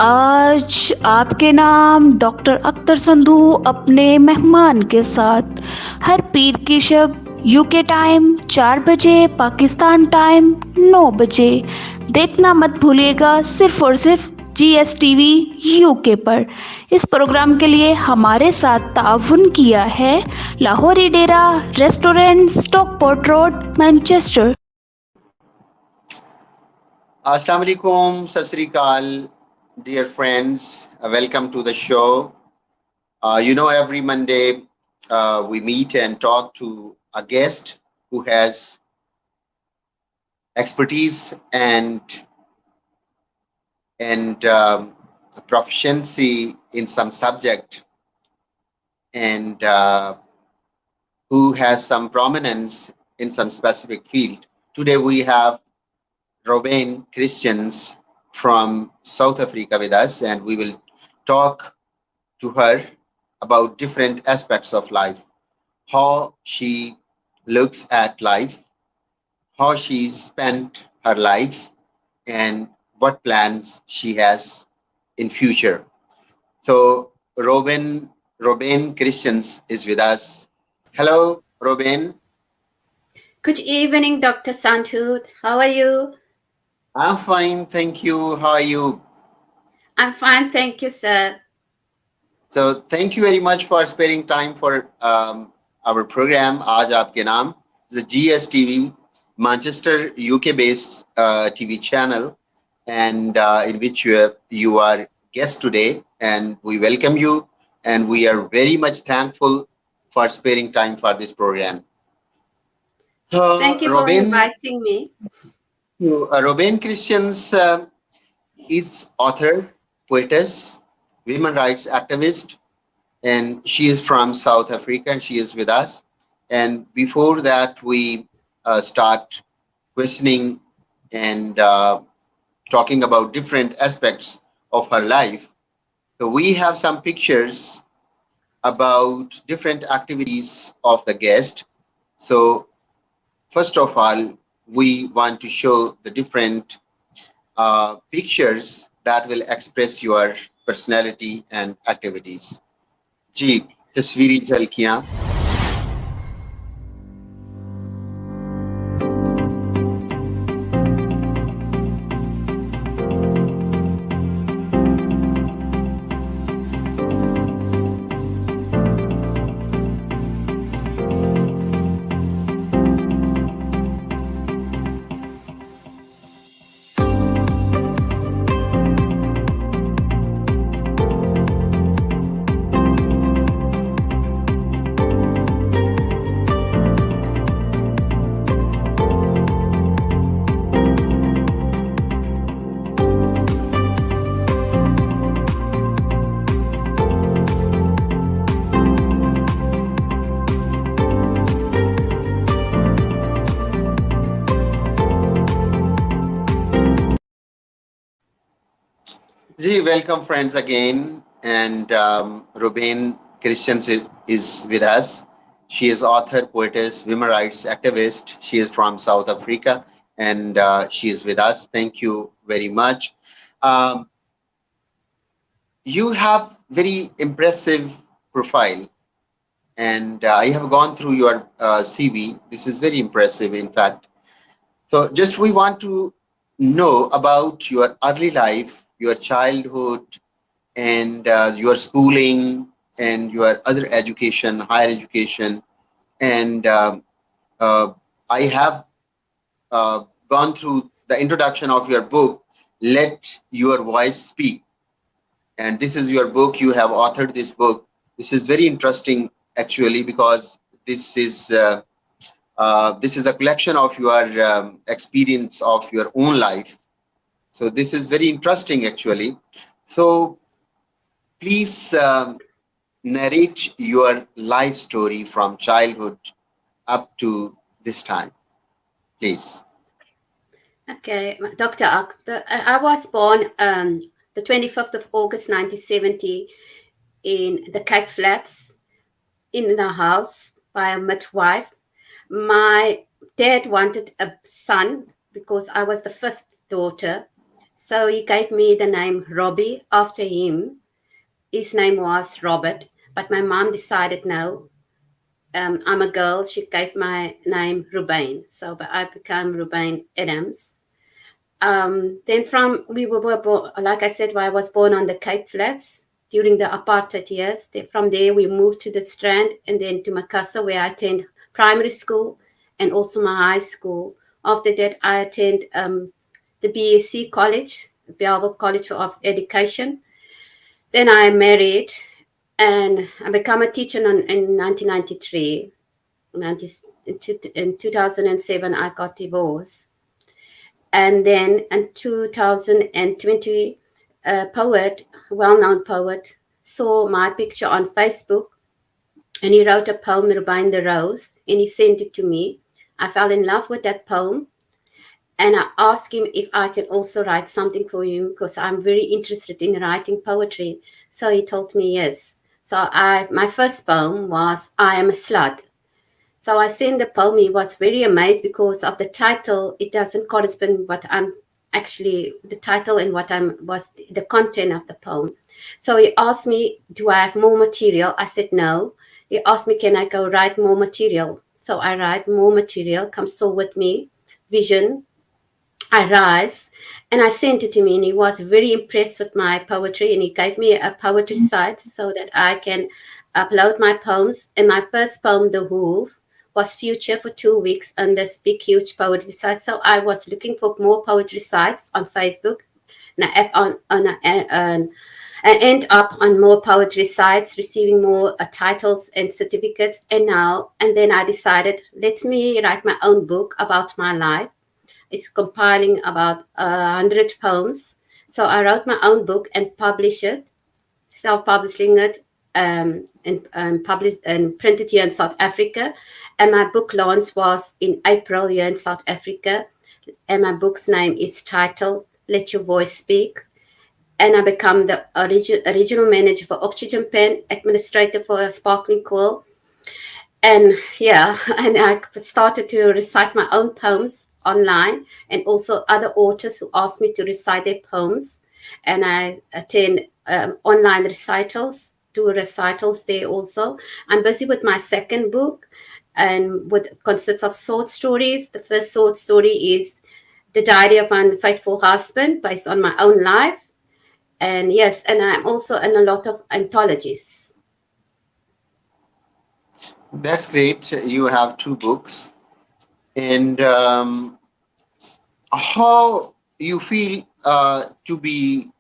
आज आपके नाम डॉक्टर अख्तर संधू अपने मेहमान के साथ हर पीर की शब यूके टाइम 4 बजे, पाकिस्तान टाइम 9 बजे देखना मत भूलिएगा, सिर्फ और सिर्फ GsTv UK पर। इस प्रोग्राम के लिए हमारे साथ ताउन किया है Lahori Dera restaurant, Stockport Road, Manchester. Assalamu alaikum, Sat Sri Akal, dear friends. Welcome to the show. Every Monday we meet and talk to a guest who has expertise and proficiency in some subject and who has some prominence in some specific field. Today we have Roebain Christians from South Africa with us, and we will talk to her about different aspects of life, how she looks at life, how she spent her life, and what plans she has in future. So Roebain Christians is with us. Hello, Roebain. Good evening, Dr. Sandhu. How are you? I'm fine, thank you. How are you? I'm fine, thank you, sir. So thank you very much for sparing time for our program, Aaj Aap K Naam, the GsTv, Manchester, UK-based TV channel, and in which you are guest today, and we welcome you, and we are very much thankful for sparing time for this program. Thank you for inviting me. Roebain Christians is author, poetess, women rights activist, and she is from South Africa, and she is with us. And before that, we start questioning and talking about different aspects of her life. So we have some pictures about different activities of the guest. So first of all, we want to show the different pictures that will express your personality and activities. जी तस्वीरी झलकियां welcome friends again, and Roebain Christians is with us. She is author, poetess, women rights activist. She is from South Africa, and she is with us. Thank you very much. You have very impressive profile, and I have gone through your CV. This is very impressive, in fact. So just we want to know about your early life, your childhood, and your schooling and your other education, higher education. And I have gone through the introduction of your book, Let Your Voice Speak. And this is your book. You have authored this book. This is very interesting, actually, because this is a collection of your experience of your own life. So this is very interesting, actually. So please narrate your life story from childhood up to this time, please. Okay, Dr. Akhtar, I was born the 25th of August 1970 in the Cape Flats in a house by a midwife. My dad wanted a son because I was the fifth daughter. So he gave me the name Robbie after him. His name was Robert, but my mom decided no, I'm a girl. She gave my name Rubain, so but I became Rubain Adams. Then from we were born, like I said, I was born on the Cape Flats during the apartheid years. From there, we moved to the Strand and then to Makassar, where I attend primary school and also my high school. After that, I attend the BSc College, Bellville College of Education. Then I married and I became a teacher in 1993. 90, in 2007, I got divorced. And then in 2020, a poet, well-known poet, saw my picture on Facebook and he wrote a poem, Rubain the Rose, and he sent it to me. I fell in love with that poem and I asked him if I could also write something for him because I'm very interested in writing poetry. So he told me yes. So my first poem was I Am a Slut. So I sent the poem. He was very amazed because of the title. It doesn't correspond what I'm actually the title and what was the content of the poem. So he asked me, "Do I have more material?" I said no. He asked me, "Can I go write more material?" So I write more material. Come so with me, vision. I rise, and I sent it to him, and he was very impressed with my poetry, and he gave me a poetry site so that I can upload my poems. And my first poem, The Hoof, was featured for 2 weeks on this big, huge poetry site. So I was looking for more poetry sites on Facebook, and I end up on more poetry sites, receiving more titles and certificates. And then I decided, let me write my own book about my life. It's compiling about 100 poems. So I wrote my own book and published it, self-publishing it, and published and printed here in South Africa. And my book launch was in April here in South Africa. And my book's name is titled Let Your Voice Speak. And I become the original manager for Oxygen Pen, administrator for Sparkling Quill. And yeah, and I started to recite my own poems online and also other authors who asked me to recite their poems. And I attend online recitals, do recitals there also. I'm busy with my second book and consists of short stories. The first short story is The Diary of an Unfaithful Husband, based on my own life. And yes, and I'm also in a lot of anthologies. That's great. You have two books. And how you feel to be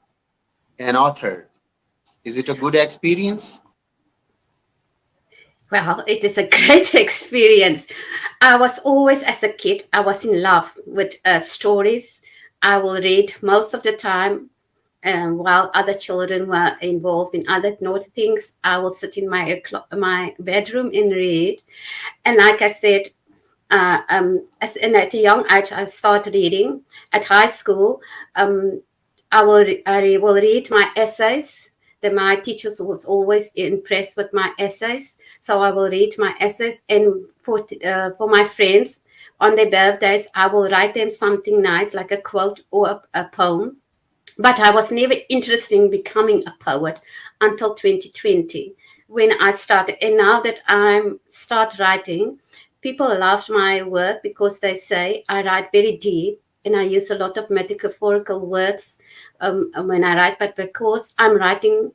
an author? Is it a good experience? Well, it is a great experience. I was always, as a kid, I was in love with stories. I will read most of the time, while other children were involved in other naughty things. I will sit in my bedroom and read. And like I said, and at a young age, I started reading. At high school, I will read my essays. My teachers was always impressed with my essays, so I will read my essays. And for my friends on their birthdays, I will write them something nice, like a quote or a poem. But I was never interested in becoming a poet until 2020 when I started. And now that I'm start writing, people loved my work because they say I write very deep and I use a lot of metaphorical words when I write. But because I'm writing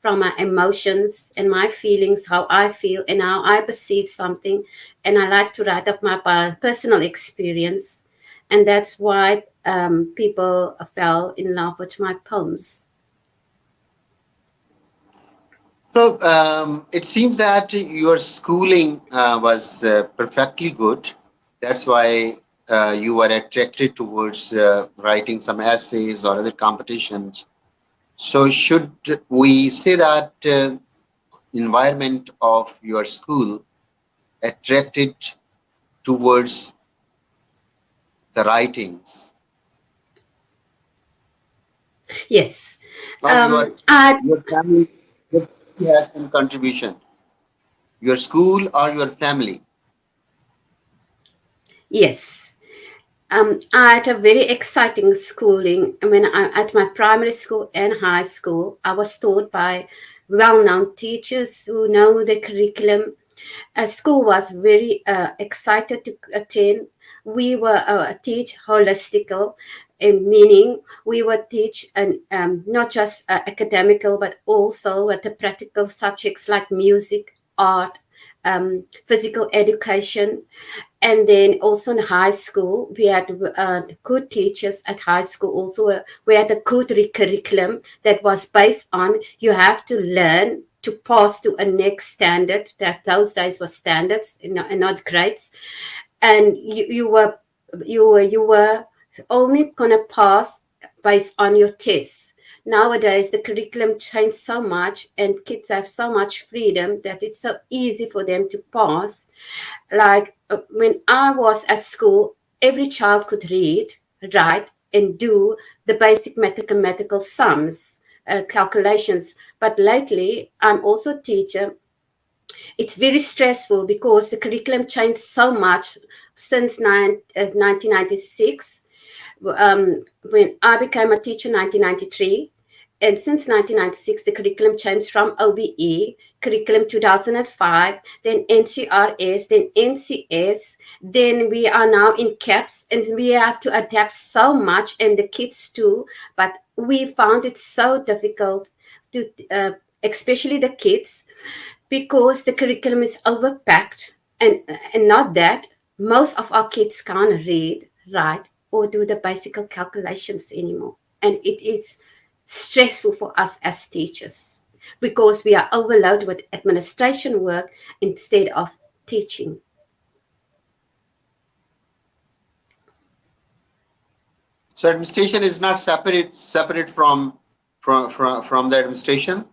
from my emotions and my feelings, how I feel and how I perceive something, and I like to write of my personal experience, and that's why people fell in love with my poems. So it seems that your schooling was perfectly good. That's why you were attracted towards writing some essays or other competitions. So should we say that environment of your school attracted towards the writings Yes. or I your family has some contribution? Your school or your family? Yes. I had a very exciting schooling. When I at my primary school and high school, I was taught by well-known teachers who know the curriculum. School was very excited to attend. We were teach holistical, in meaning we would teach and not just academical, but also with the practical subjects like music, art, physical education. And then also in high school, we had good teachers at high school. Also, we had a good curriculum that was based on you have to learn to pass to a next standard. That those days was standards and not grades. And you were only gonna pass based on your tests. Nowadays, the curriculum changed so much, and kids have so much freedom that it's so easy for them to pass. Like when I was at school, every child could read, write, and do the basic mathematical sums, calculations. But lately, I'm also a teacher. It's very stressful because the curriculum changed so much since 1996, when I became a teacher in 1993. And since 1996, the curriculum changed from OBE, curriculum 2005, then NCRS, then NCS, then we are now in CAPS, and we have to adapt so much, and the kids too. But we found it so difficult to, especially the kids, because the curriculum is overpacked, and not that most of our kids can't read, write, or do the basic calculations anymore, and it is stressful for us as teachers because we are overloaded with administration work instead of teaching. So administration is not separate from the administration.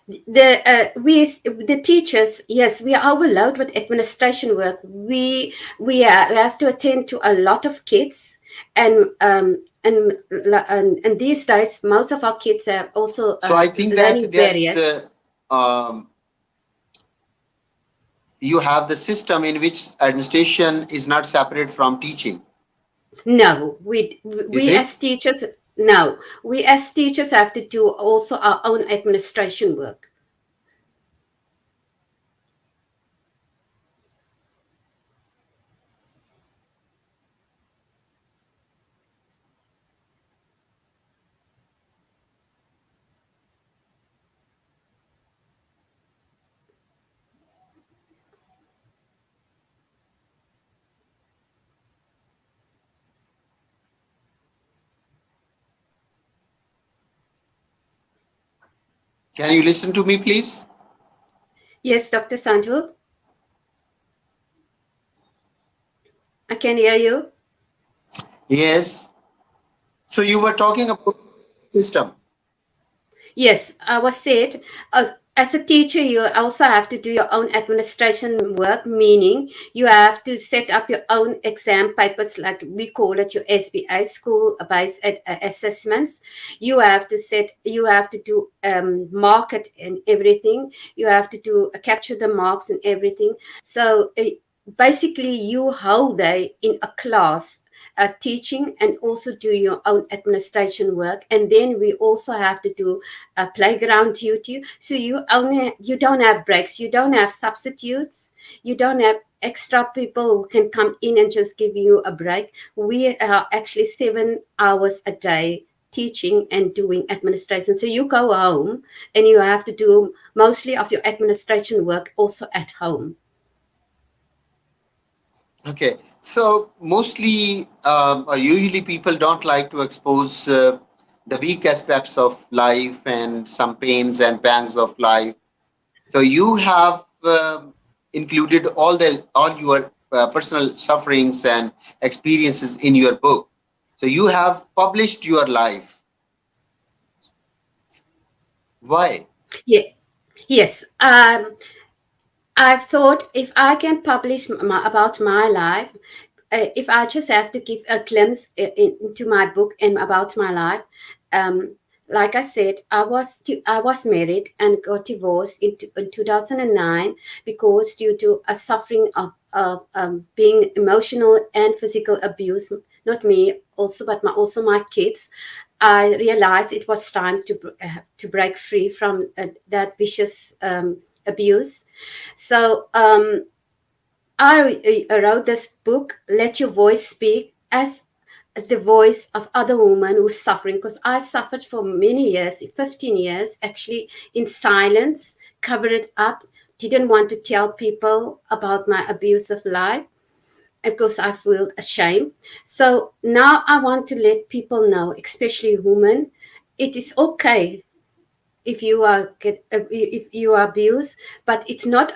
The teachers, yes, we are overloaded with administration work. We have to attend to a lot of kids, and and these days most of our kids are also So I think learning that barriers. you have the system in which administration is not separate from teaching. No, Is we it? as teachers, no, we as teachers have to do also our own administration work. Can you listen to me, please? Yes, Dr. Sandhu, I can hear you. Yes. So you were talking about system. Yes, I was said, as a teacher, you also have to do your own administration work, meaning you have to set up your own exam papers, like we call it your SBA, school-based assessments. You have to do market and everything. You have to do capture the marks and everything. So basically, you whole day in a class teaching and also do your own administration work, and then we also have to do a playground duty. So you don't have breaks, you don't have substitutes, you don't have extra people who can come in and just give you a break. We are actually 7 hours a day teaching and doing administration. So you go home and you have to do mostly of your administration work also at home. Okay. So mostly or usually people don't like to expose the weak aspects of life and some pains and pangs of life. So you have included all your personal sufferings and experiences in your book. So you have published your life. Why? Yeah. Yes. I've thought if I can publish about my life, if I just have to give a glimpse into my book and about my life, um, like I said, I was married and got divorced in 2009 because due to a suffering of being emotional and physical abuse, not me also, but also my kids, I realized it was time to break free from that vicious abuse. So I wrote this book, Let Your Voice Speak, as the voice of other women who's suffering, because I suffered for many years, 15 years actually, in silence, covered it up, didn't want to tell people about my abusive life because I feel ashamed. So now I want to let people know, especially women, it is okay if you are if you are abused, but it's not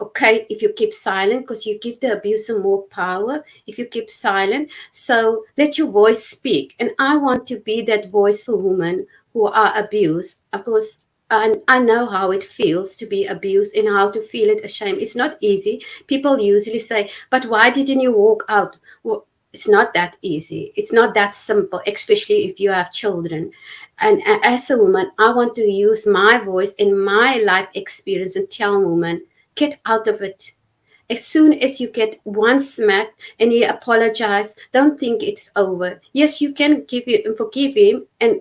okay if you keep silent, because you give the abuser more power if you keep silent. So let your voice speak, and I want to be that voice for women who are abused, because I know how it feels to be abused and how to feel it ashamed. It's not easy. People usually say, but why didn't you walk out? Well, it's not that easy. It's not that simple, especially if you have children. And as a woman, I want to use my voice and my life experience and tell women, get out of it. As soon as you get one smack and you apologize, don't think it's over. Yes, you can forgive him and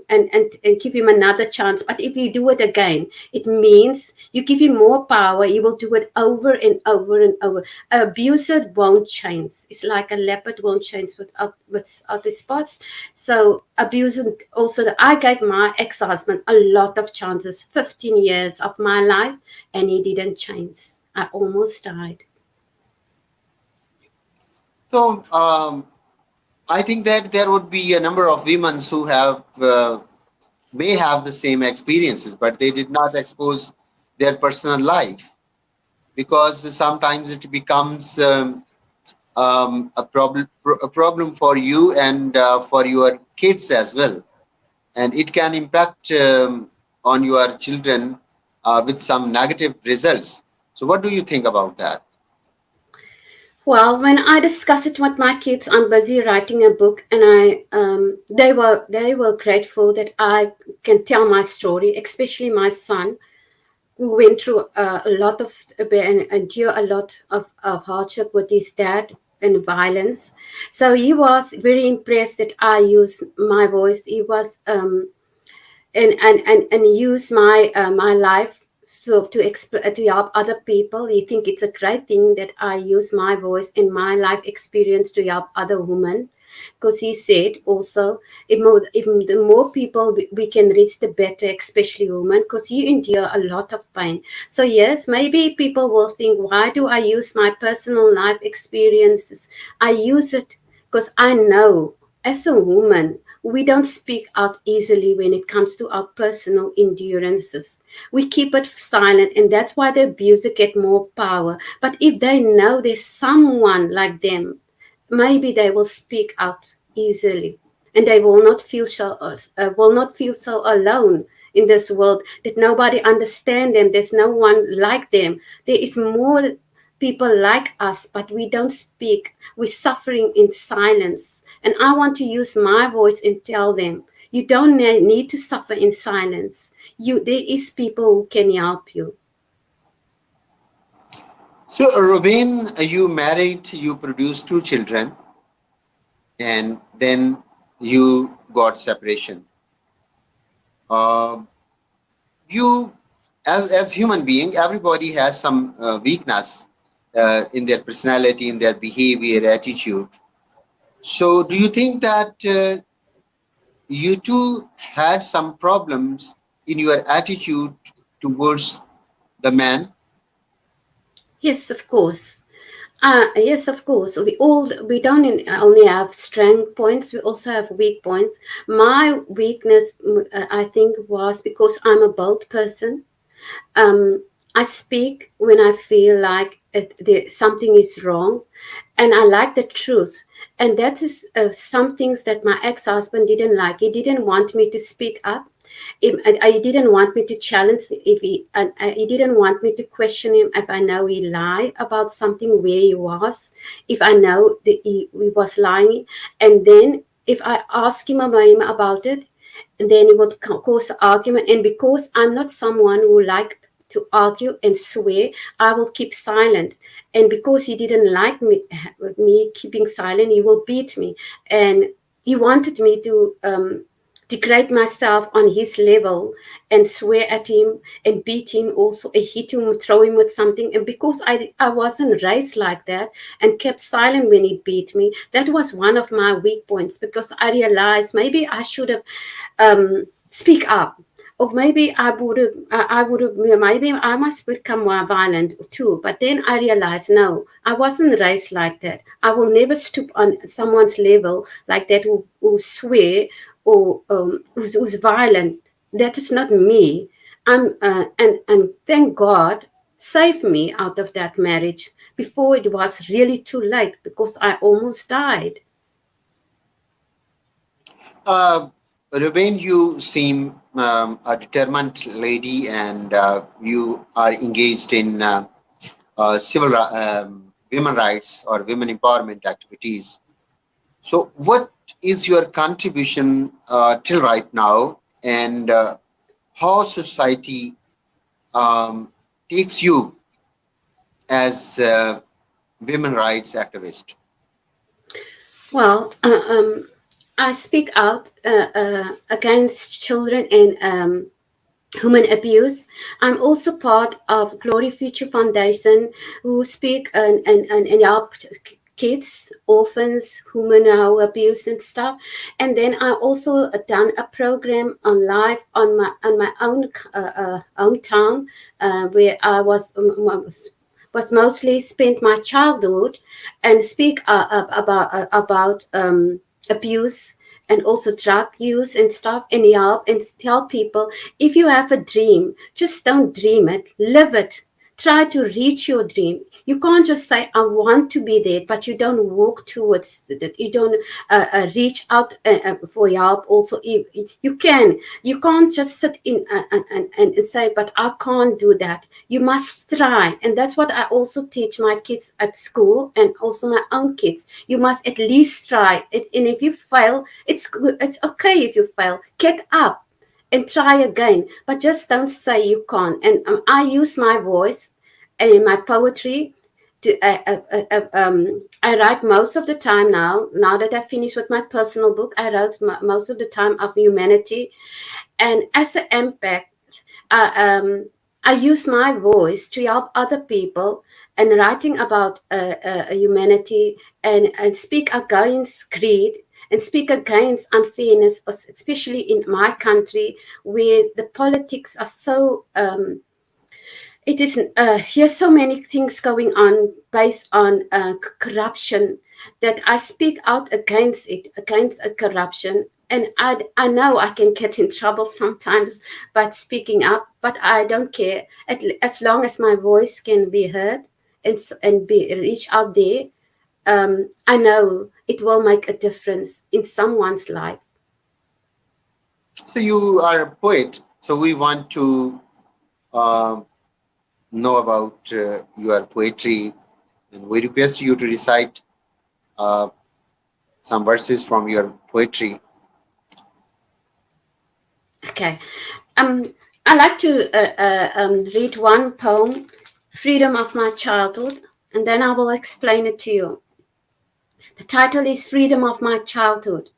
give him another chance. But if you do it again, it means you give him more power. He will do it over and over and over. An abuser won't change. It's like a leopard won't change without the spots. So abuser also, I gave my ex-husband a lot of chances, 15 years of my life, and he didn't change. I almost died. So I think that there would be a number of women who have may have the same experiences, but they did not expose their personal life, because sometimes it becomes a problem for you and for your kids as well, and it can impact on your children with some negative results. So what do you think about that? Well, when I discuss it with my kids, I'm busy writing a book, and they were grateful that I can tell my story, especially my son, who went through a lot of and endure a lot of hardship with his dad and violence. So he was very impressed that I use my voice. He was and use my life so to help other people. You think it's a great thing that I use my voice and my life experience to help other women, because he said also, if the more people we can reach, the better, especially women, because you endure a lot of pain. So yes, maybe people will think, why do I use my personal life experiences? I use it because I know, as a woman, we don't speak out easily when it comes to our personal endurances. We keep it silent, and that's why the abuser get more power. But if they know there's someone like them, maybe they will speak out easily, and they will not feel so alone in this world, that nobody understand them. There's no one like them. There is more people like us, but we don't speak. We're suffering in silence, and I want to use my voice and tell them, you don't need to suffer in silence. There is people who can help you. So Robin, you married, you produced two children, and then you got separation. uh, you, as human being, everybody has some weakness in their personality, in their behavior, attitude. So do you think that you too had some problems in your attitude towards the man? Yes, of course. Yes, of course. We don't only have strength points. We also have weak points. My weakness, I think, was because I'm a bold person. I speak when I feel like something is wrong, and I like the truth. And that is some things that my ex-husband didn't like. He didn't want me to speak up. I didn't want me to challenge if he didn't want me to question him if I know he lied about something where he was, if I know that he was lying, and then if I ask him about it, and then it would cause argument. And because I'm not someone who like to argue and swear, I will keep silent. And because he didn't like me keeping silent, he will beat me. And he wanted me to degrade myself on his level and swear at him and beat him also, hit him, throw him with something. And because I wasn't raised like that and kept silent when he beat me, that was one of my weak points, because I realized maybe I should have speak up. Or maybe maybe I must become more violent too. But then I realized, no, I wasn't raised like that. I will never stoop on someone's level like that, who swear or who's violent. That is not me. And thank God saved me out of that marriage before it was really too late, because I almost died. Ruben, you seem a determined lady, and you are engaged in civil women rights or women empowerment activities. So, what is your contribution till right now, and how society takes you as a women rights activist? Well, I speak out against children and human abuse. I'm also part of Glory Future Foundation, who speak and help kids, orphans, women who are abused and stuff. And then I also done a program on live on my own hometown, where I was mostly spent my childhood, and speak about abuse and also drug use and stuff, and help and tell people, if you have a dream, just don't dream it, live it. Try to reach your dream. You can't just say, I want to be there, but you don't walk towards it. You don't reach out for help. Also, you can't just sit in and say, but I can't do that. You must try. And that's what I also teach my kids at school, and also my own kids. You must at least try it. And if you fail, it's good. It's okay if you fail. Get up and try again, but just don't say you can't. And I use my voice and my poetry to I write most of the time now that I finished with my personal book. I wrote most of the time of humanity, and as an empath, I use my voice to help other people, and writing about humanity, and speak against greed, and speak against unfairness, especially in my country, where the politics are so it is here's so many things going on based on corruption, that I speak out against it, against corruption. And I know I can get in trouble sometimes by speaking up, but I don't care. As long as my voice can be heard and be reach out there, I know it will make a difference in someone's life. So, you are a poet. So, we want to know about your poetry, and we request you to recite some verses from your poetry. Okay. I like to read one poem, Freedom of My Childhood, and then I will explain it to you. The title is Freedom of My Childhood.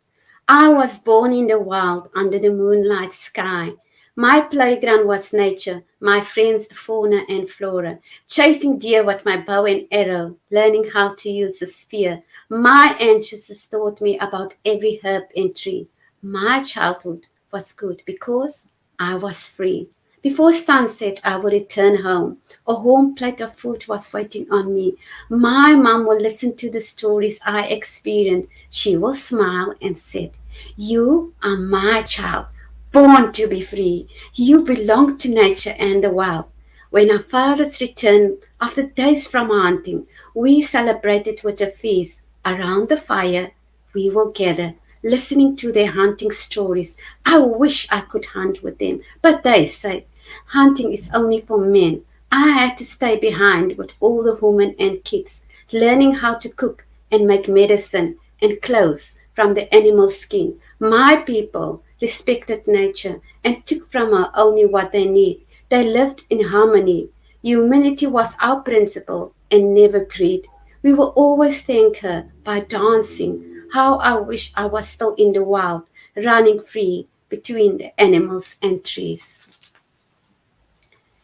I was born in the wild under the moonlight sky. My playground was nature, my friends the fauna and flora, chasing deer with my bow and arrow, learning how to use a spear. My ancestors taught me about every herb and tree. My childhood was good because I was free. Before sunset, I would return home. A warm plate of food was waiting on me. My mom will listen to the stories I experienced. She will smile and said, "You are my child, born to be free. You belong to nature and the wild." When our fathers returned after days from hunting, we celebrated with a feast. Around the fire, we will gather, listening to their hunting stories. I wish I could hunt with them, but they say hunting is only for men. I had to stay behind with all the women and kids, learning how to cook and make medicine and clothes from the animal skin. My people respected nature and took from her only what they need. They lived in harmony. Humanity was our principle and never greed. We will always thank her by dancing. How I wish I was still in the wild, running free between the animals and trees.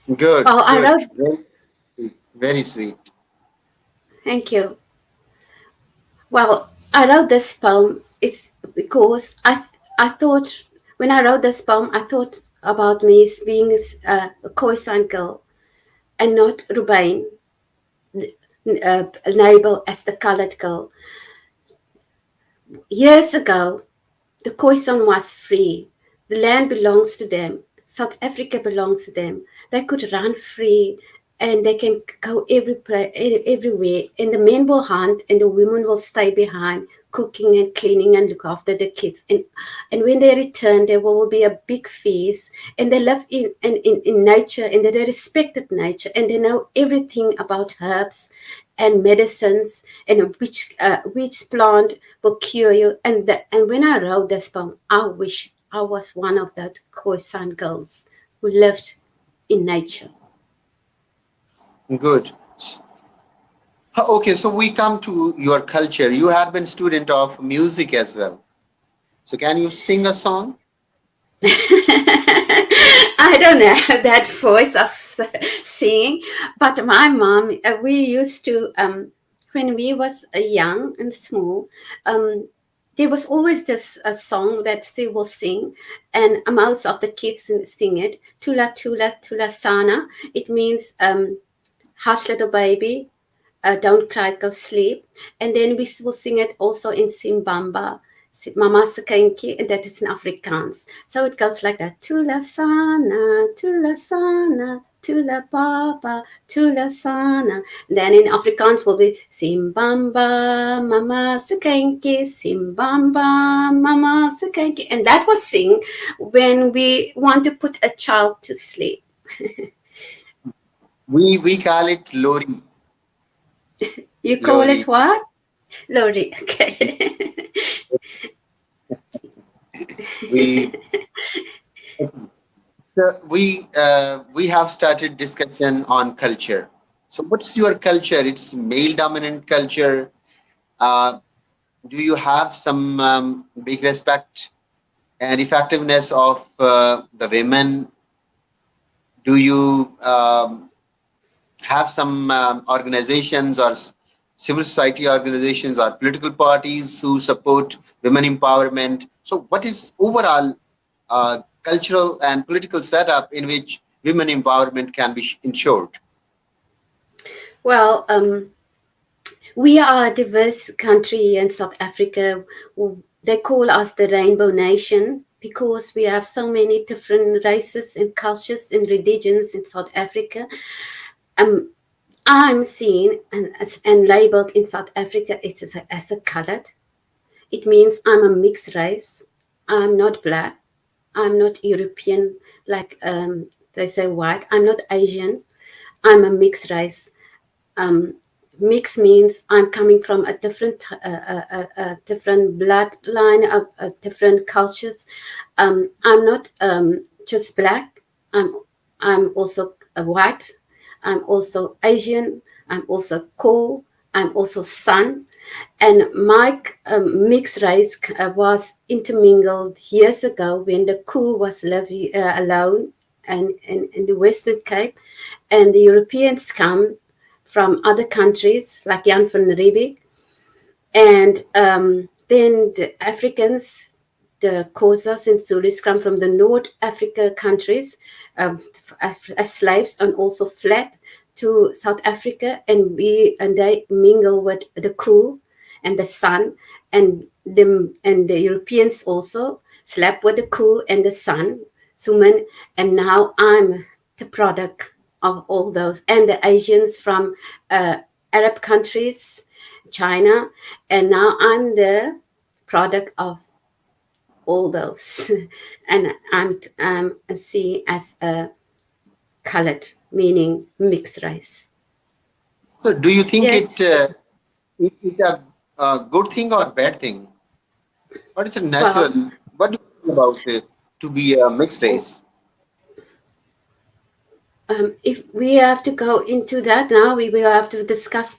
Good, Well, I good. wrote, Very sweet. Very sweet. thank you. Well, I wrote this poem. It's because I thought when I wrote this poem, I thought about me as being a Khoisan girl and not Rubain, labeled as the colored girl. Years ago, the Khoisan was free. The land belongs to them. South Africa belongs to them. They could run free and they can go everywhere. And the men will hunt and the women will stay behind, cooking and cleaning and look after the kids. And when they return, there will be a big feast. And they live in nature and they respected nature and they know everything about herbs and medicines and which plant will cure you. And when I wrote this poem, I wish I was one of that Khoisan girls who lived in nature. Good. Okay, so we come to your culture. You have been student of music as well. So can you sing a song? I don't have that voice of singing, but my mom, we used to, when we was young and small, there was always this song that she will sing, and most of the kids sing it. Tula tula tula sana. It means hush little baby, don't cry, go sleep. And then we will sing it also in Simbamba, Mama Sekenki, and that is in Afrikaans. So it goes like that. Tula sana, tula sana, tula papa, tula sana. And then in Afrikaans will be Simbamba, Mama Sekenki, Simbamba, Mama Sekenki. And that was sing when we want to put a child to sleep. We call it Lori. You call it Lori. what? Lori, okay. We we have started discussion on culture. So what's your culture? It's male dominant culture. Uh, do you have some big respect and effectiveness of the women? Do you have some organizations or civil society organizations or political parties who support women empowerment? So what is overall cultural and political setup in which women empowerment can be ensured? Well, we are a diverse country in South Africa. They call us the Rainbow Nation because we have so many different races and cultures and religions in South Africa. I'm seen and labeled in South Africa as a colored. It means I'm a mixed race. I'm not black. I'm not European, like they say white. I'm not Asian. I'm a mixed race. Mix means I'm coming from a different bloodline of different cultures. I'm not just black. I'm also a white. I'm also Asian. I'm also Ko. I'm also San. And my mixed race was intermingled years ago when the Ko was living alone and in the Western Cape, and the Europeans come from other countries like Jan van Riebeeck, and then the Africans, the Xhosas and Zulus come from the North Africa countries as slaves and also fled to South Africa, and they mingle with the Ku and the San, and the Europeans also slept with the Ku and the San, Suman, and now I'm the product of all those, and the Asians from Arab countries, China, and now I'm the product of all those, and I'm seen as a colored, meaning mixed race. So do you think Yes, it a good thing or bad thing? What is a well, natural? What do you think about it to be a mixed race? if we have to go into that now, we will have to discuss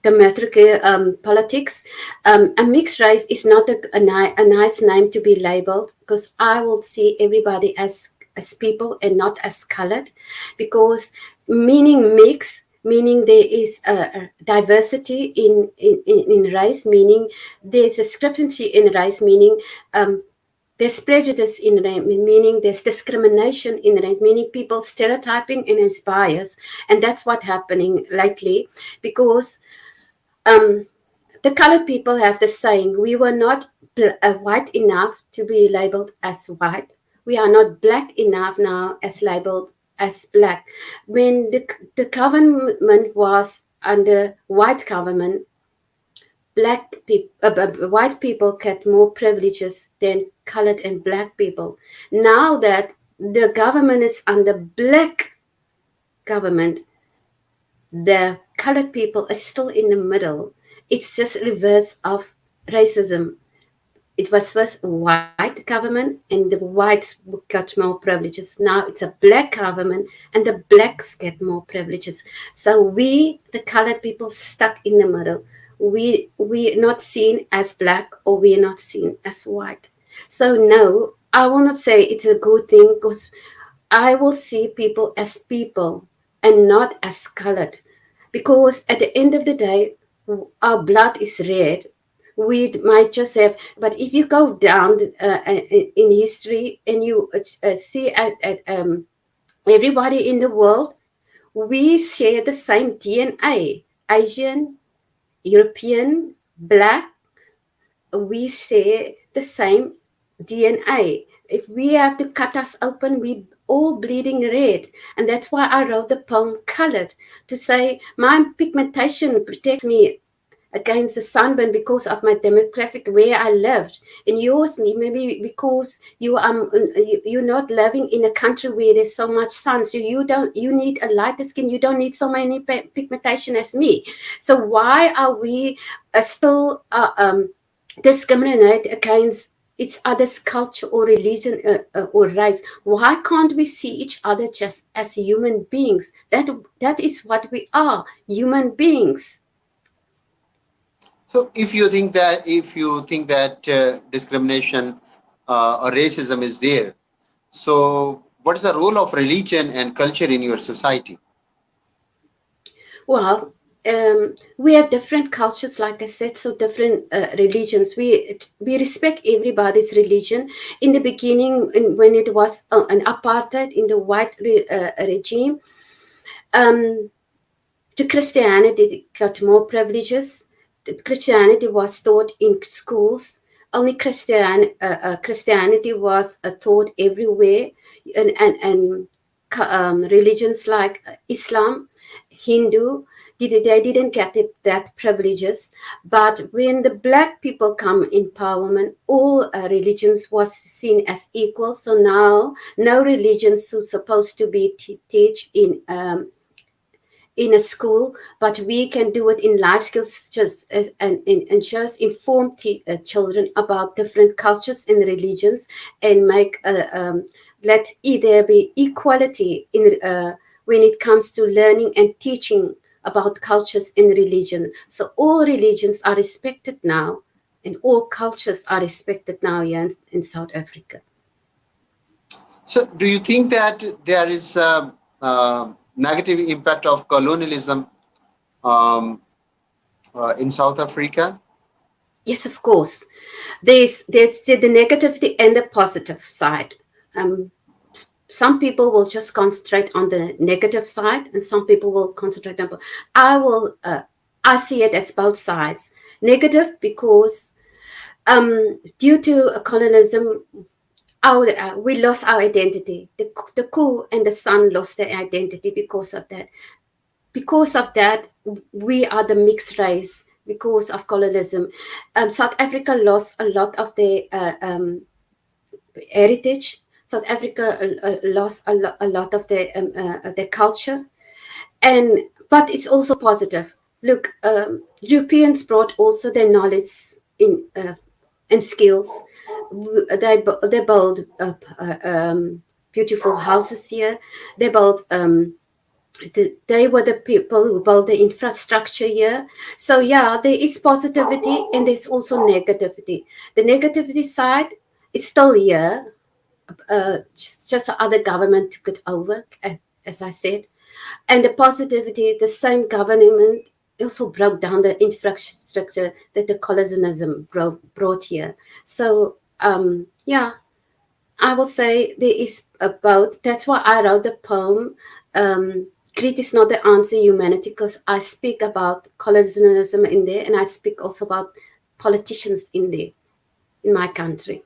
democratic politics. A mixed race is not a nice name to be labeled, because I will see everybody as people and not as colored, because meaning mix, meaning there is a diversity in race, meaning there's a discrepancy in race, meaning there's prejudice in race, meaning there's discrimination in race, meaning people stereotyping and it's bias. And that's what's happening lately, because um, the colored people have the saying, we were not white enough to be labeled as white. We are not black enough now as labeled as black. When the government was under white government, white people get more privileges than colored and black people. Now that the government is under black government, the colored people are still in the middle. It's just reverse of racism. It was first white government and the whites got more privileges. Now it's a black government and the blacks get more privileges. So we, the colored people, stuck in the middle. We're not seen as black or we're not seen as white. So no, I will not say it's a good thing, because I will see people as people and not as colored. Because at the end of the day, our blood is red. We might just have, but if you go down in history and you see at everybody in the world, we share the same DNA. Asian, European, black, we share the same DNA. If we have to cut us open, we all bleeding red. And that's why I wrote the poem Colored, to say my pigmentation protects me against the sunburn because of my demographic where I lived. And yours, maybe because you're not living in a country where there's so much sun, so you need a lighter skin. You don't need so many pigmentation as me. So why are we still discriminate against each other's culture or religion or race? Why can't we see each other just as human beings? That is what we are, human beings. So if you think that discrimination or racism is there, so what is the role of religion and culture in your society? Well, we have different cultures, like I said, so different religions. We respect everybody's religion. In the beginning, when it was an apartheid in the white regime, um, the Christianity got more privileges. The Christianity was taught in schools. Only Christianity was taught everywhere, and religions like Islam, Hindu, they didn't get that privileges. But when the black people come in parliament, all religions was seen as equal. So now no religions are supposed to be teach in a school, but we can do it in life skills, just as and just inform children about different cultures and religions, and make let there be equality in when it comes to learning and teaching about cultures and religion. So all religions are respected now, and all cultures are respected now here in South Africa. So do you think that there is a, negative impact of colonialism um, in South Africa? Yes, of course. There's the negative and the positive side. Um, some people will just concentrate on the negative side, and some people will concentrate on. I see it as both sides. Negative because due to colonialism, we lost our identity. The Ku and the Sun lost their identity because of that. Because of that, we are the mixed race because of colonialism. South Africa lost a lot of their heritage. South Africa lost a lot of their culture, and but it's also positive. Look, Europeans brought also their knowledge in and skills. They build beautiful houses here. They built they were the people who built the infrastructure here. So yeah, there is positivity and there's also negativity. The negativity side is still here. Just the other government took it over, as I said. And the positivity, the same government also broke down the infrastructure that the colonialism brought here. So yeah, I will say there is about, that's why I wrote the poem, Greed is not the answer, humanity, because I speak about colonialism in there, and I speak also about politicians in there, in my country.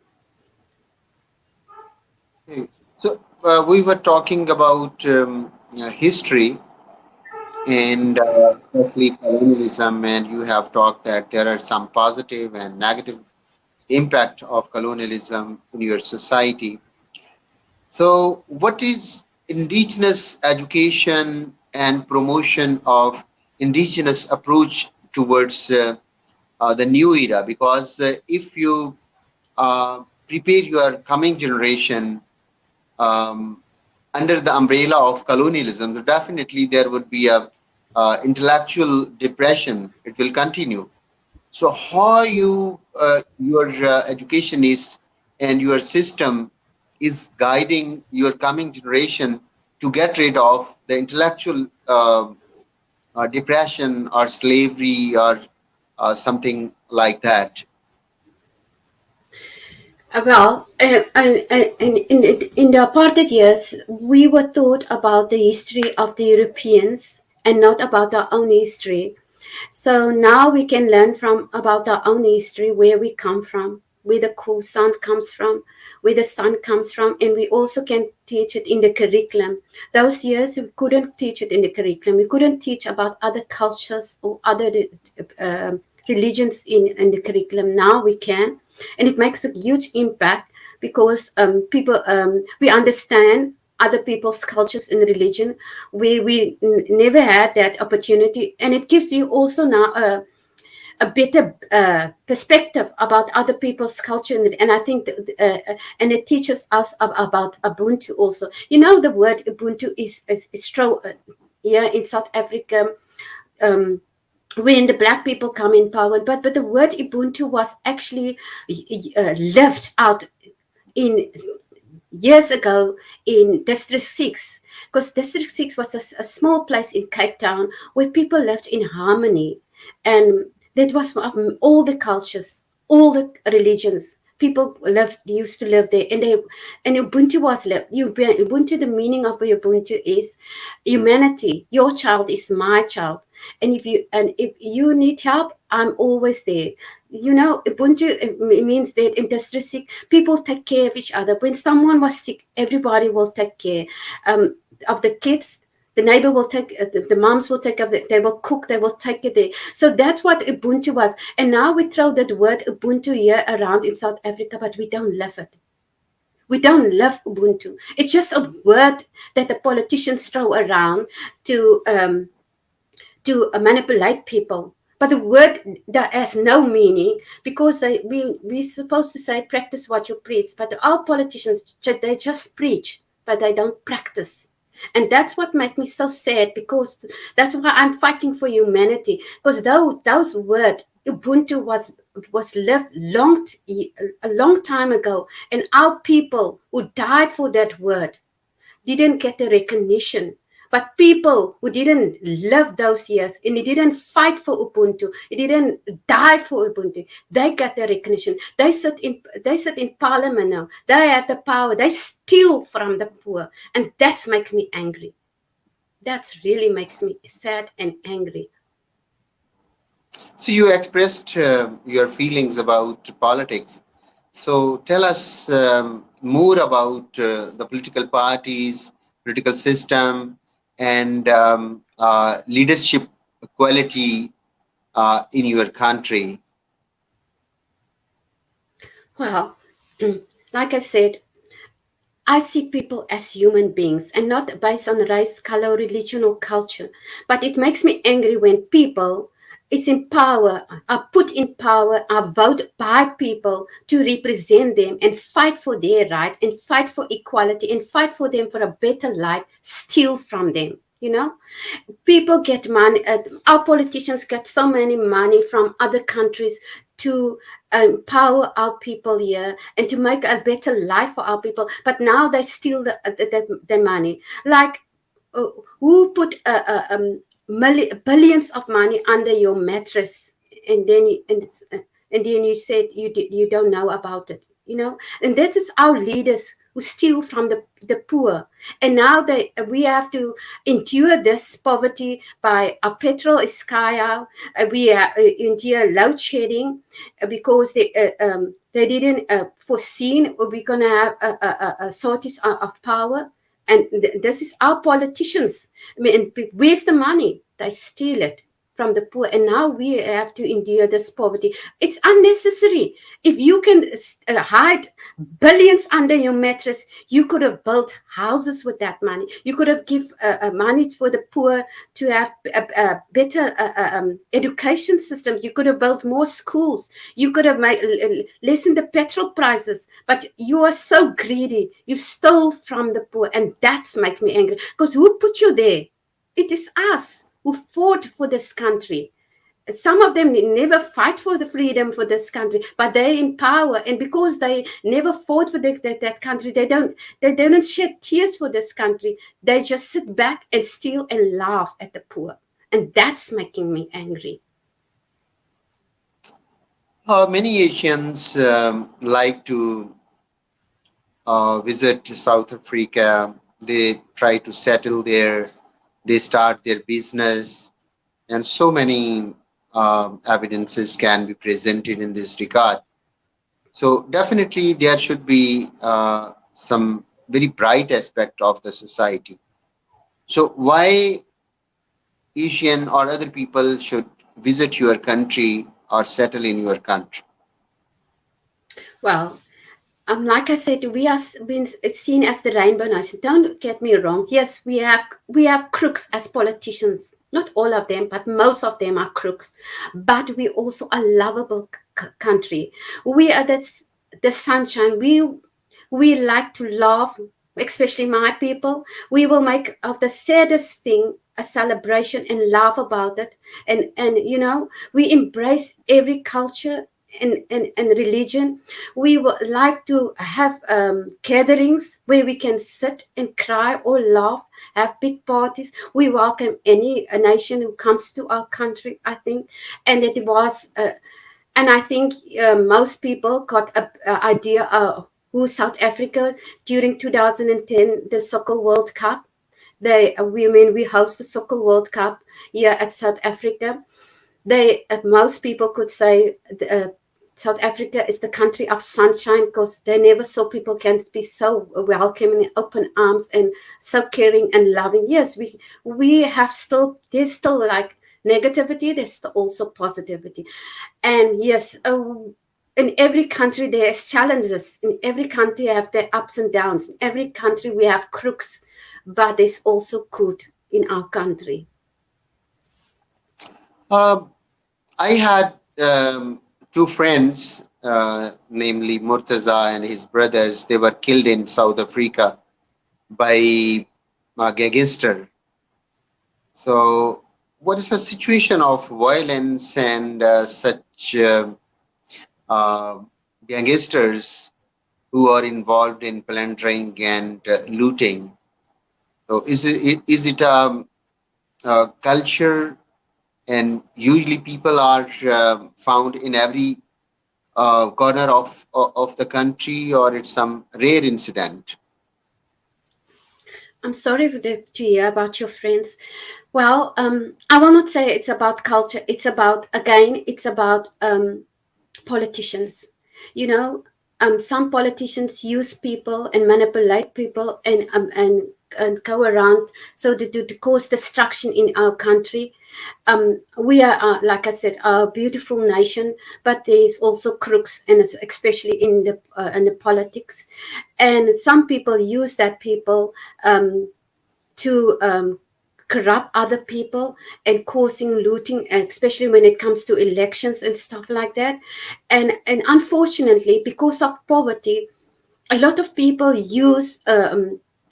Okay. So we were talking about history and especially colonialism, and you have talked that there are some positive and negative impact of colonialism in your society. So, what is indigenous education and promotion of indigenous approach towards the new era? Because if you prepare your coming generation um, under the umbrella of colonialism, then definitely there would be a intellectual depression. It will continue. So how your education is and your system is guiding your coming generation to get rid of the intellectual depression or slavery or something like that. In the apartheid years, we were taught about the history of the Europeans and not about our own history. So now we can learn from about our own history, where we come from, where the cool sound comes from, where the sun comes from, and we also can teach it in the curriculum. Those years we couldn't teach it in the curriculum. We couldn't teach about other cultures or other religions in the curriculum. Now we can, and it makes a huge impact because people we understand other people's cultures and religion. We never had that opportunity, and it gives you also now a better perspective about other people's culture, and I think and it teaches us about Ubuntu also. You know, the word Ubuntu is strong here in South Africa. When the black people come in power, but the word Ubuntu was actually left out in years ago in District 6, because District 6 was a small place in Cape Town where people lived in harmony, and that was all the cultures, all the religions. People used to live there, and Ubuntu was lived. Ubuntu, the meaning of Ubuntu is humanity. Your child is my child, and if you need help, I'm always there. You know, Ubuntu, it means that in District 6, people take care of each other. When someone was sick, everybody will take care of the kids. The neighbor will take, the moms will take up, they will cook, they will take it there. So that's what Ubuntu was. And now we throw that word Ubuntu here around in South Africa, but we don't live it. We don't love Ubuntu. It's just a word that the politicians throw around to manipulate people. But the word that has no meaning, because we're supposed to say practice what you preach. But our politicians, they just preach, but they don't practice. And that's what makes me so sad, because that's why I'm fighting for humanity. Because those words, Ubuntu was left a long time ago, and our people who died for that word didn't get the recognition. But people who didn't live those years and they didn't fight for Ubuntu, they didn't die for Ubuntu, they got the recognition. They sit in parliament now. They have the power. They steal from the poor. And that makes me angry. That really makes me sad and angry. So you expressed your feelings about politics. So tell us more about the political parties, political system, and leadership quality in your country. Well, like I said, I see people as human beings and not based on race, color, religion, or culture. But it makes me angry when people is in power, are put in power, are voted by people to represent them and fight for their rights and fight for equality and fight for them for a better life, steal from them, you know. People get money, our politicians get so many money from other countries to empower our people here and to make a better life for our people, but now they steal the money. Like, who put billions of money under your mattress, and then and then you said you don't know about it, you know? And that is our leaders who steal from the poor, and now we have to endure this poverty by our petrol is sky out. We endure load shedding because they didn't foreseen we're gonna have a shortage of power. And this is our politicians. I mean, where's the money? They steal it from the poor, and now we have to endure this poverty. It's unnecessary. If you can hide billions under your mattress, you could have built houses with that money. You could have give money for the poor to have a better education system. You could have built more schools. You could have made lessened the petrol prices. But you are so greedy. You stole from the poor, and that's makes me angry. Because who put you there? It is us who fought for this country. Some of them never fight for the freedom for this country, but they're in power, and because they never fought for that country, they don't shed tears for this country. They just sit back and steal and laugh at the poor, and that's making me angry. Many Asians like to visit South Africa. They try to settle there. They start their business, and so many evidences can be presented in this regard. So definitely there should be some very bright aspect of the society. So why Asian or other people should visit your country or settle in your country? Well, like I said, we are been seen as the rainbow nation. Don't get me wrong. Yes, we have crooks as politicians. Not all of them, but most of them are crooks. But we also a lovable country. We are the sunshine. We like to laugh, especially my people. We will make of the saddest thing a celebration and laugh about it. And you know, we embrace every culture and religion. We would like to have gatherings where we can sit and cry or laugh, have big parties. We welcome any nation who comes to our country, I think. And it was, and I think most people got an idea of who South Africa during 2010, the Soccer World Cup. We host the Soccer World Cup here at South Africa. Most people could say South Africa is the country of sunshine because they never saw people can be so welcoming, open arms, and so caring and loving. Yes, we have there's still like negativity, there's also positivity. And yes, in every country there's challenges. In every country have their ups and downs. In every country we have crooks, but there's also good in our country. I had two friends, namely Murtaza and his brothers. They were killed in South Africa by a gangster. So, what is the situation of violence and such gangsters who are involved in plundering and looting? So, is it a culture? And usually people are found in every corner of the country, or it's some rare incident? I'm sorry to hear about your friends. Well, I will not say it's about culture. It's about politicians. You know, some politicians use people and manipulate people and go around so to cause destruction in our country. We are, like I said, a beautiful nation, but there's also crooks, and especially in the politics. And some people use that people to corrupt other people and causing looting, especially when it comes to elections and stuff like that. And unfortunately, because of poverty, a lot of people use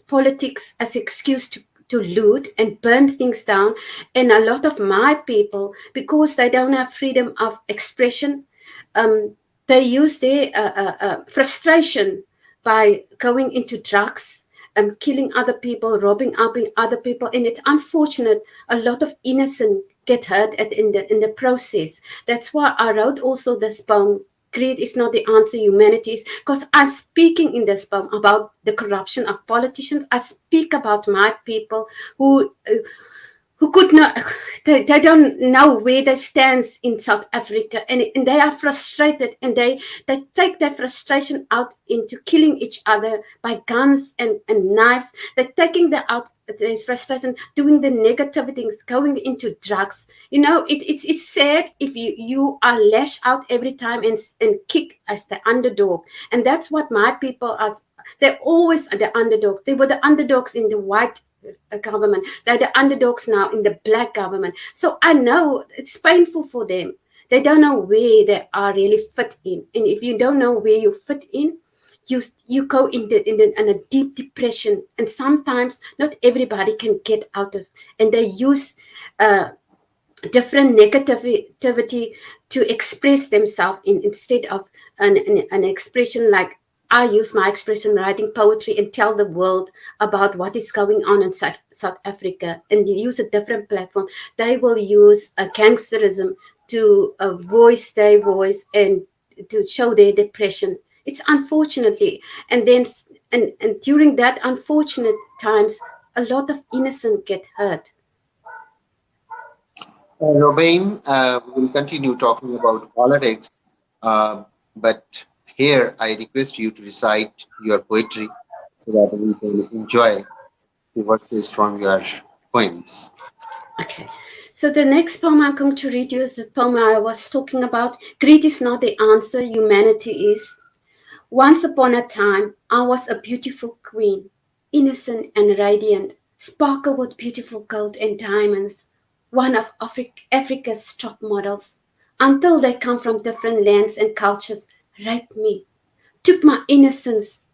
politics as excuse to loot and burn things down. And a lot of my people, because they don't have freedom of expression, they use their frustration by going into drugs, killing other people, robbing other people. And it's unfortunate, a lot of innocent get hurt in the process. That's why I wrote also this poem, Greed is Not the Answer, Humanity is, because I'm speaking in this poem about the corruption of politicians. I speak about my people who could not, they don't know where they stand in South Africa, and they are frustrated, and they take their frustration out into killing each other by guns and knives. They're taking their frustration, doing the negative things, going into drugs. You know, it's sad if you are lashed out every time and kick as the underdog. And that's what my people are. They're always the underdogs. They were the underdogs in the white government. They're the underdogs now in the black government. So I know it's painful for them. They don't know where they are really fit in. And if you don't know where you fit in, you go in a deep depression. And sometimes not everybody can get out of. And they use different negativity to express themselves instead of an expression like I use my expression, writing poetry, and tell the world about what is going on in South Africa. And they use a different platform. They will use gangsterism to voice their voice and to show their depression. It's unfortunately. And then and during that unfortunate times, a lot of innocent get hurt. Robain, we will continue talking about politics, but here I request you to recite your poetry so that we can enjoy the verses from your poems. Okay. So the next poem I'm going to read you is the poem I was talking about. Greed is not the answer, humanity is. Once upon a time, I was a beautiful queen, innocent and radiant, sparkle with beautiful gold and diamonds, one of Africa's top models, until they come from different lands and cultures, raped me, took my innocence,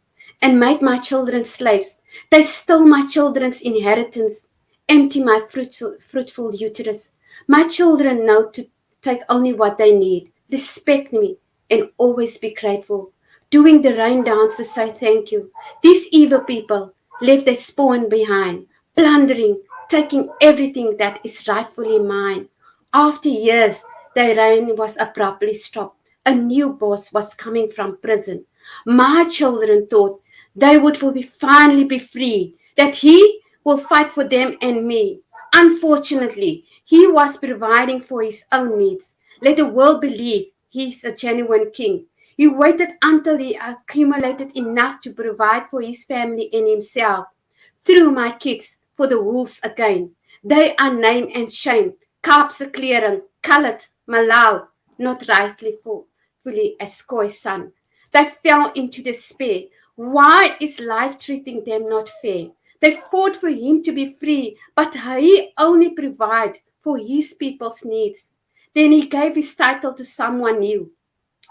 and made my children slaves. They stole my children's inheritance, empty my fruitful uterus. My children know to take only what they need, respect me, and always be grateful, doing the rain dance to say thank you. These evil people left their spawn behind, plundering, taking everything that is rightfully mine. After years, their reign was abruptly stopped. A new boss was coming from prison. My children thought they would finally be free, that he will fight for them and me. Unfortunately, he was providing for his own needs. Let the world believe he's a genuine king. He waited until he accumulated enough to provide for his family and himself. Threw my kids for the wolves again. They are named and shamed, Kaapse kleren, colored, Malau, not rightly fully as Khoi's son. They fell into despair. Why is life treating them not fair? They fought for him to be free, but he only provided for his people's needs. Then he gave his title to someone new.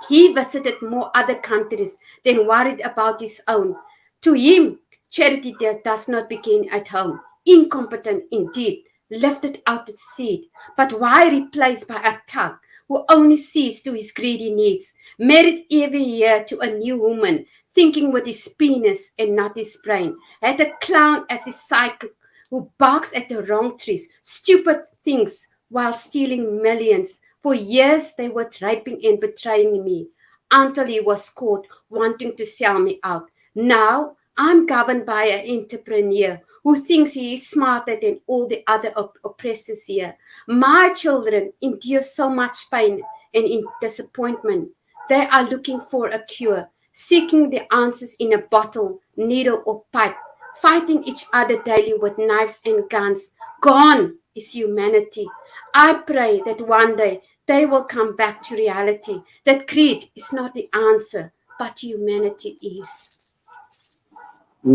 He visited more other countries than worried about his own. To him, charity does not begin at home. Incompetent indeed, lifted out at sea, but why replaced by a thug who only sees to his greedy needs, married every year to a new woman, thinking with his penis and not his brain, had a clown as his sidekick who barks at the wrong trees, stupid things while stealing millions. For years they were raping and betraying me until he was caught wanting to sell me out. Now I'm governed by an entrepreneur who thinks he is smarter than all the other oppressors here. My children endure so much pain and disappointment. They are looking for a cure, seeking the answers in a bottle, needle, or pipe, fighting each other daily with knives and guns. Gone is humanity. I pray that one day they will come back to reality, that greed is not the answer, but humanity is.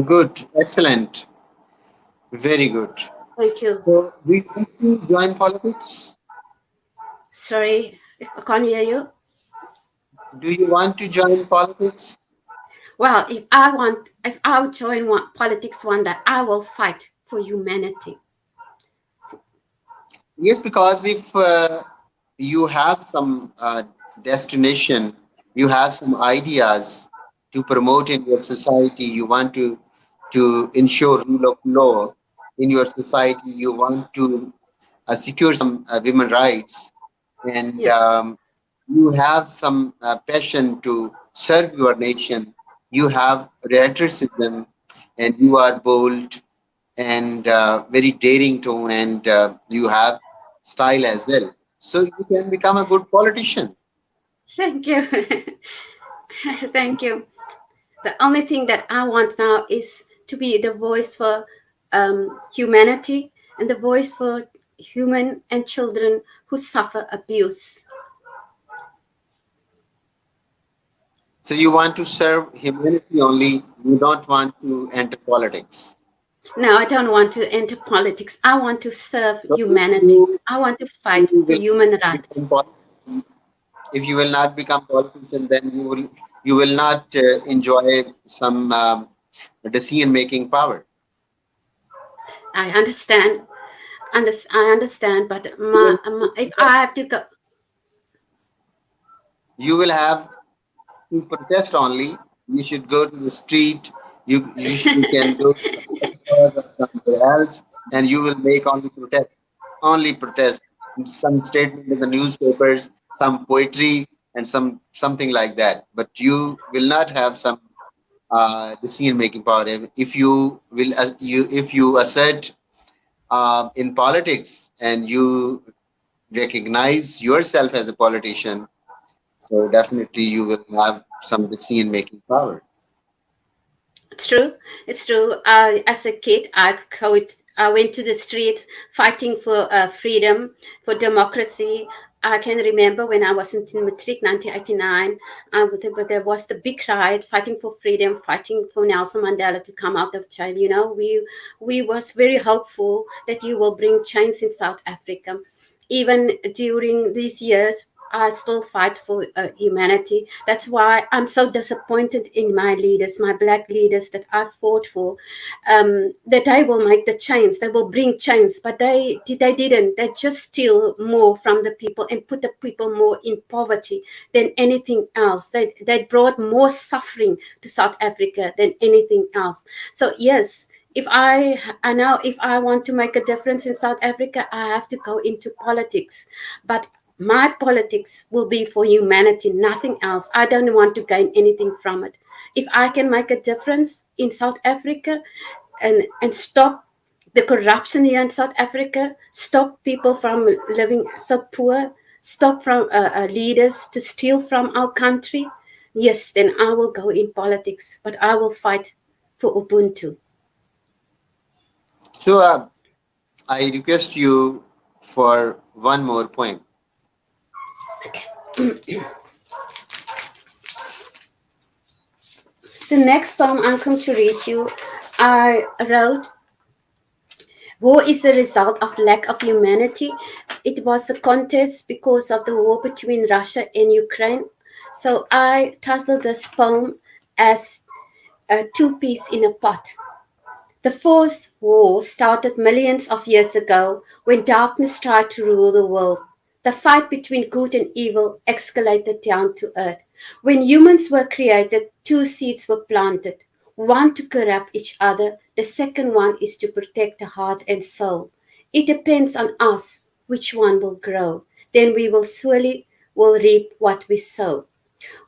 Good, excellent, very good. Thank you. So, do you want to join politics? Sorry, I can't hear you. Do you want to join politics? Well, if I would join politics one day, I will fight for humanity. Yes, because if you have some destination, you have some ideas to promote in your society, you want to ensure rule of law in your society, you want to secure some women rights, and Yes. you have some passion to serve your nation, you have patriotism, and you are bold and very daring too, and you have style as well. So you can become a good politician. Thank you. Thank you. The only thing that I want now is to be the voice for humanity and the voice for human and children who suffer abuse. So you want to serve humanity only. You don't want to enter politics. No, I don't want to enter politics. I want to serve So humanity. I want to you fight for will human rights. become politician. If you will not become politician, then you will not enjoy some decision making power. I understand. I understand, but You will, if I have to go, you will have to protest only. You should go to the street. You can go to the or somewhere else, and you will make only protest. Some statement in the newspapers, some poetry, and something like that. But you will not have some decision making power. If you will, if you assert in politics and you recognize yourself as a politician, so definitely you will have some decision making power. it's true. It's true. As a kid, I went to the streets fighting for freedom, for democracy. I can remember when I was in matric 1989, but there was the big riot fighting for freedom, fighting for Nelson Mandela to come out of jail. You know, we was very hopeful that you will bring change in South Africa. Even during these years, I still fight for humanity. That's why I'm so disappointed in my leaders, my black leaders that I fought for, that they will make the change, they will bring change, but they didn't. They just steal more from the people and put the people more in poverty than anything else. They brought more suffering to South Africa than anything else. So yes, I know if I want to make a difference in South Africa, I have to go into politics. But my politics will be for humanity, nothing else. I don't want to gain anything from it. If I can make a difference in South Africa and stop the corruption here in South Africa, stop people from living so poor, stop from leaders to steal from our country, yes, then I will go in politics, but I will fight for Ubuntu. So I request you for one more poem. The next poem I'm going to read you, I wrote, war is the result of lack of humanity. It was a contest because of the war between Russia and Ukraine. So I titled this poem as Two Peas in a Pot. The Fourth War started millions of years ago when darkness tried to rule the world. The fight between good and evil escalated down to earth. When humans were created, two seeds were planted. One to corrupt each other, the second one is to protect the heart and soul. It depends on us which one will grow. Then we will surely will reap what we sow.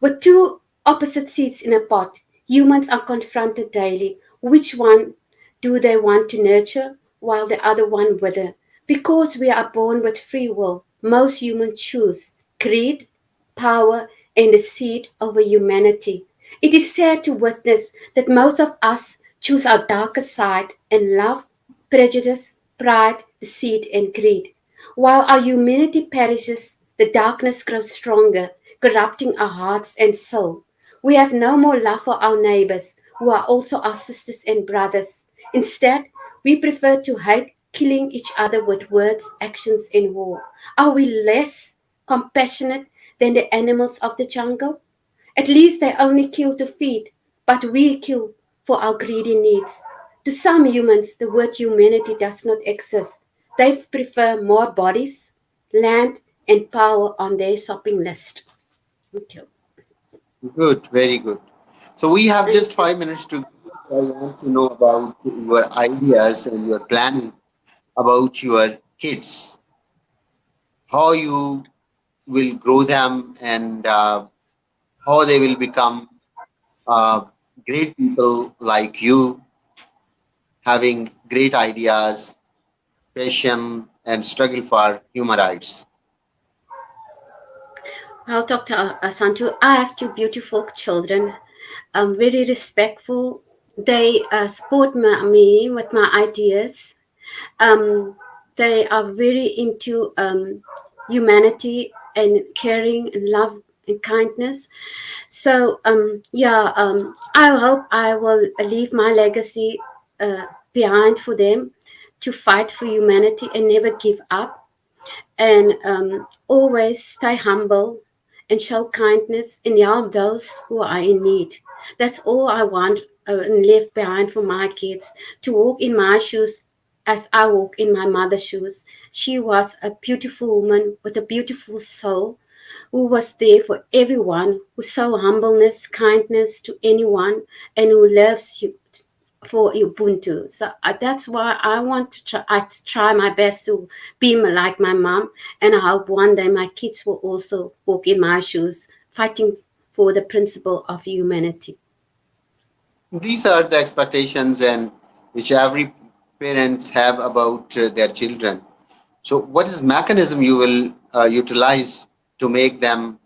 With two opposite seeds in a pot, humans are confronted daily. Which one do they want to nurture while the other one wither? Because we are born with free will, most humans choose greed, power, and the seed over humanity. It is sad to witness that most of us choose our darker side and love, prejudice, pride, deceit, and greed. While our humanity perishes, the darkness grows stronger, corrupting our hearts and soul. We have no more love for our neighbors, who are also our sisters and brothers. Instead, we prefer to hate, killing each other with words, actions, and war? Are we less compassionate than the animals of the jungle? At least they only kill to feed, but we kill for our greedy needs. To some humans, the word humanity does not exist. They prefer more bodies, land, and power on their shopping list. Thank you. Good, very good. So we have just 5 minutes to go. I want to know about your ideas and your planning about your kids, how you will grow them, and how they will become uh, great people like you, having great ideas, passion, and struggle for human rights. Well, Dr. Sandhu, I have two beautiful children. Very respectful. They support me with my ideas. Um, they are very into humanity and caring and love and kindness. So, yeah, I hope I will leave my legacy behind for them to fight for humanity and never give up, and always stay humble and show kindness and help those who are in need. That's all I want and leave behind for my kids, to walk in my shoes as I walk in my mother's shoes. She was a beautiful woman with a beautiful soul, who was there for everyone, who saw humbleness, kindness to anyone, and who loves you for Ubuntu. So that's why I want to try. I try my best to be like my mom, and I hope one day my kids will also walk in my shoes, fighting for the principle of humanity. These are the expectations and which every parents have about their children. So, what is mechanism you will utilize to make them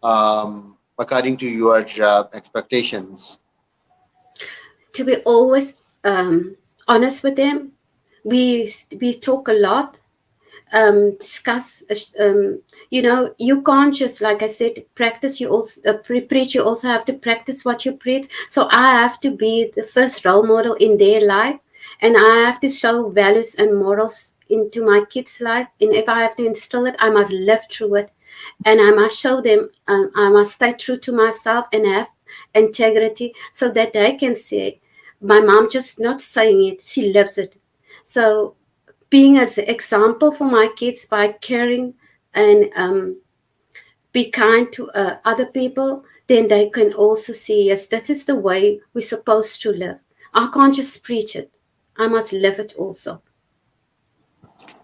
according to your expectations? To be always honest with them, we talk a lot, discuss. You can't just, like I said, practice. You also preach. You also have to practice what you preach. So I have to be the first role model in their life, and I have to show values and morals into my kids' life. And if I have to instill it, I must live through it, and I must show them. I must stay true to myself and have integrity, so that they can say, my mom just not saying it; she lives it. So being as an example for my kids by caring and be kind to other people, then they can also see, yes, that is the way we're supposed to live. I can't just preach it, I must live it also.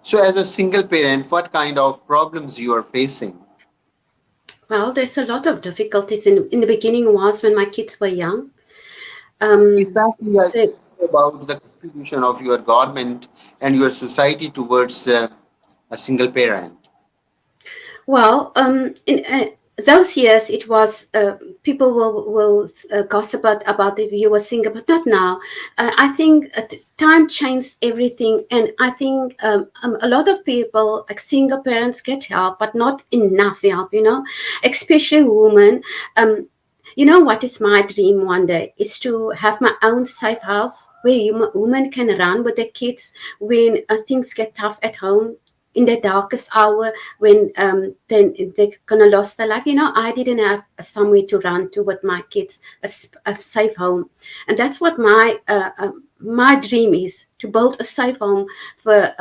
So, as a single parent, what kind of problems you are facing? Well, there's a lot of difficulties in the beginning, was when my kids were young. Exactly, I The, about the contribution of your government and your society towards a single parent. Well, in those years, it was people will gossip about if you were single, but not now. I think time changed everything, and I think a lot of people, like single parents, get help, but not enough help. Especially women. What is my dream one day is to have my own safe house where women can run with their kids when things get tough at home, in the darkest hour, when then they're gonna lose their life. I didn't have somewhere to run to with my kids, a safe home, and that's what my dream is, to build a safe home for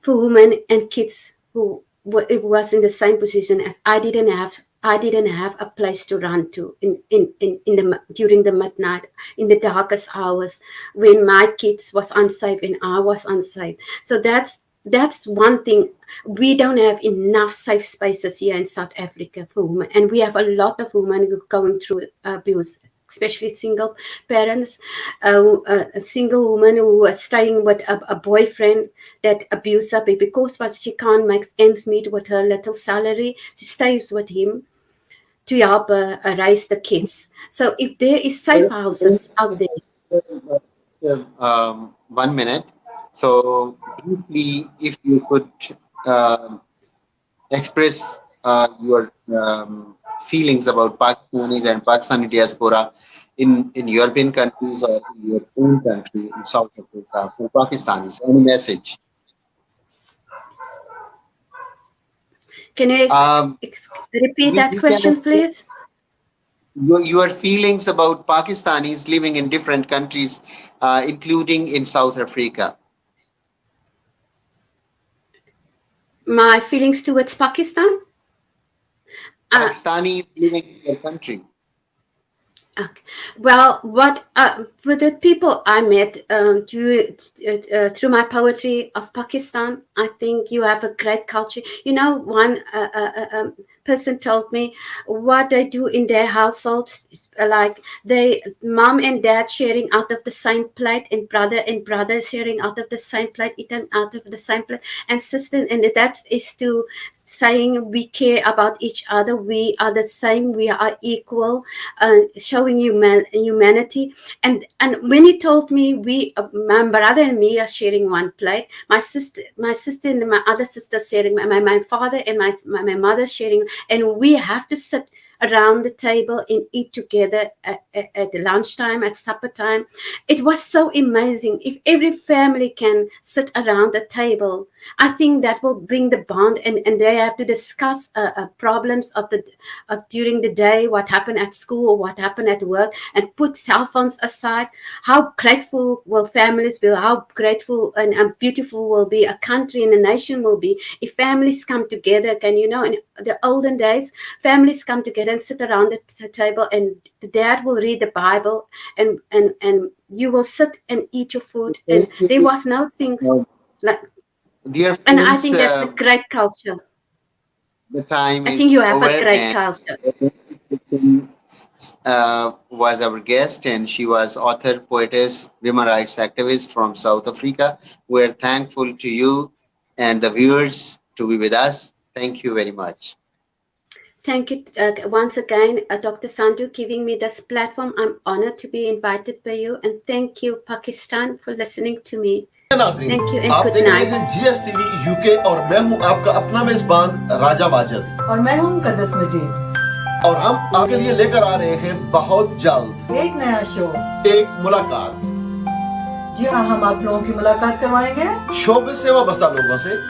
women and kids who it was in the same position as I didn't have. I didn't have a place to run to in the during the midnight, in the darkest hours, when my kids was unsafe and I was unsafe. So that's one thing. We don't have enough safe spaces here in South Africa for women, and we have a lot of women going through abuse, especially single parents, a single woman who is staying with a boyfriend that abuses her, because but she can't make ends meet with her little salary. She stays with him to help raise the kids. So if there is safe houses out there. 1 minute. So, briefly, if you could um express your feelings about Pakistanis and Pakistani diaspora in European countries or in your own country, in South Africa, for Pakistanis? Any message? Can you Um, repeat that we can question, please? your feelings about Pakistanis living in different countries, including in South Africa. My feelings towards Pakistan? Pakistanis living in your country. Okay. Well, what with the people I met through my poetry of Pakistan, I think you have a great culture. You know, one person told me what they do in their households, like they mom and dad sharing out of the same plate, and brother sharing out of the same plate, eating out of the same plate, and sister, and that is to saying we care about each other, we are the same, we are equal, showing humanity. And when he told me my brother and me are sharing one plate, my sister and my other sister sharing, my father and my mother sharing, and we have to sit around the table and eat together at lunchtime, at supper time. It was so amazing. If every family can sit around the table, I think that will bring the bond, and they have to discuss problems of during the day, what happened at school or what happened at work, and put cell phones aside. How grateful will families be, how grateful and beautiful will be a country and a nation will be if families come together. Can you know, in the olden days, families come together and sit around the table, and the dad will read the Bible, and you will sit and eat your food, and Thank you. there was no things like. Dear And I friends, think that's a great culture. the time I think is you have over, a great and culture. was our guest, and she was author, poetess, women rights activist from South Africa. We're thankful to you and the viewers to be with us. Thank you very much. Thank you once again, Dr. Sandhu, giving me this platform. I'm honored to be invited by you, and thank you, Pakistan, for listening to me. Thank you and आप good देख रहे night. हैं GsTv UK और मैं हूं आपका अपना मेजबान राजा वाजिद और मैं हूं मुकद्दस मजीद और हम आपके लिए लेकर आ रहे हैं बहुत जल्द एक नया शो, एक मुलाकात। जी हाँ, हम आप लोगों की मुलाकात करवाएंगे शोबिज़ से वाबस्ता लोगों से।